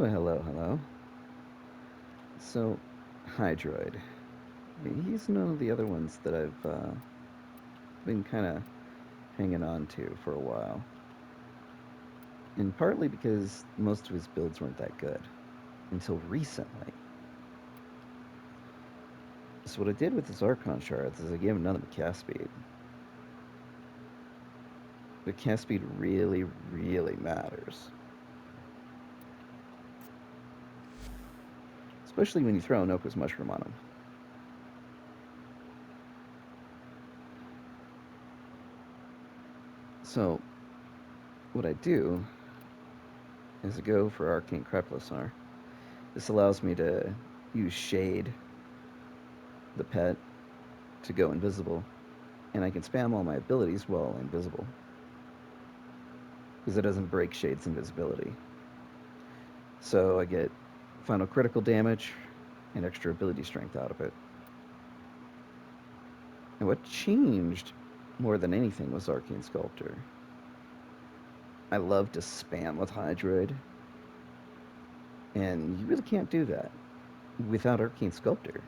Well, hello, hello. So, hi, Droid. He's none of the other ones that I've been kind of hanging on to for a while. And partly because most of his builds weren't that good until recently. So, what I did with his Archon shards is I gave him none of the cast speed. The cast speed really, really matters. Especially when you throw an Oka's Mushroom on him. So, what I do is I go for Arcane Kreplosar. This allows me to use Shade, the pet, to go invisible, and I can spam all my abilities while invisible because it doesn't break Shade's invisibility. So I get final critical damage and extra ability strength out of it. And what changed more than anything was Arcane Sculptor. I love to spam with Hydroid, and you really can't do that without Arcane Sculptor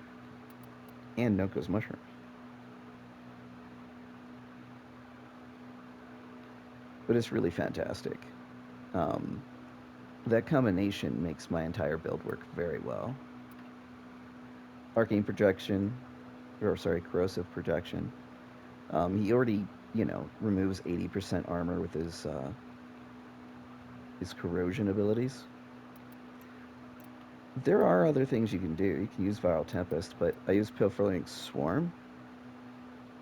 and Noko's Mushroom. But it's really fantastic. Um, that combination makes my entire build work very well. Arcane Projection, or sorry, Corrosive Projection. He already, removes 80% armor with his corrosion abilities. There are other things you can do. You can use Viral Tempest, but I use Pilferling Swarm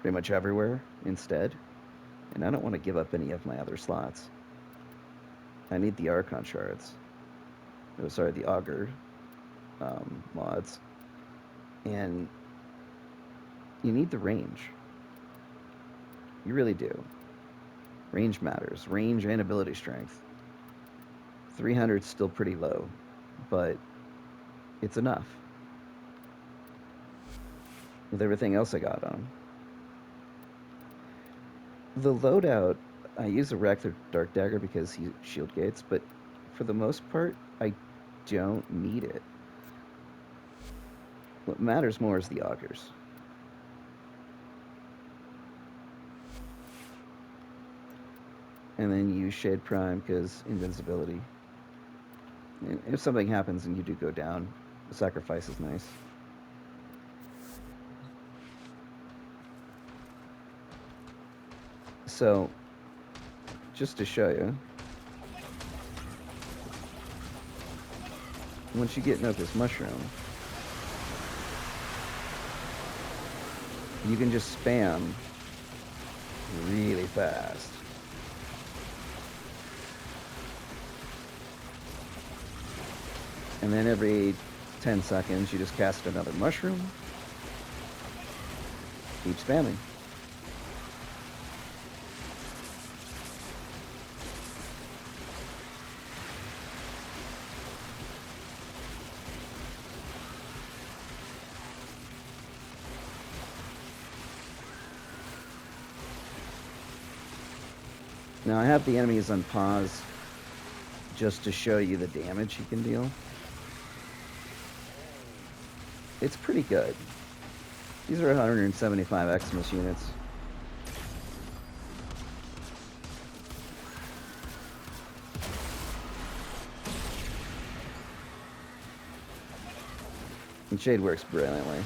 pretty much everywhere instead, and I don't want to give up any of my other slots. I need the Archon shards. Oh, sorry, the Augur mods, and you need the range. You really do. Range matters. Range and ability strength. 300's still pretty low, but it's enough with everything else I got on him. The loadout, I use a Rakther Dark Dagger because he shield gates, but for the most part, I don't need it. What matters more is the augers. And then use Shade Prime because invincibility. And if something happens and you do go down, the sacrifice is nice. So, just to show you, once you get Noko's Mushroom, you can just spam really fast. And then every 10 seconds, you just cast another mushroom. Keep spamming. Now I have the enemies on pause just to show you the damage he can deal. It's pretty good. These are 175 Xmas units. And Shade works brilliantly.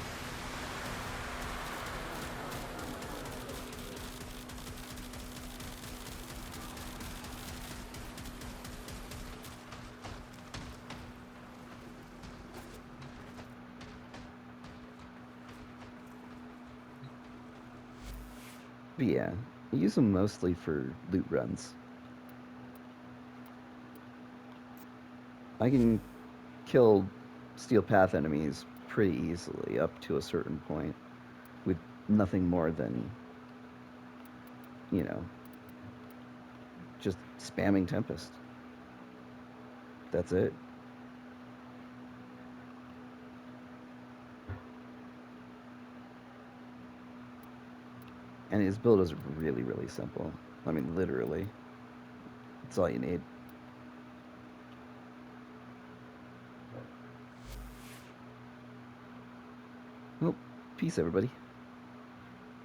But yeah, I use them mostly for loot runs. I can kill Steel Path enemies pretty easily up to a certain point with nothing more than, you know, just spamming Tempest. That's it. And his build is really, really simple. I mean, literally. That's all you need. Well, peace, everybody.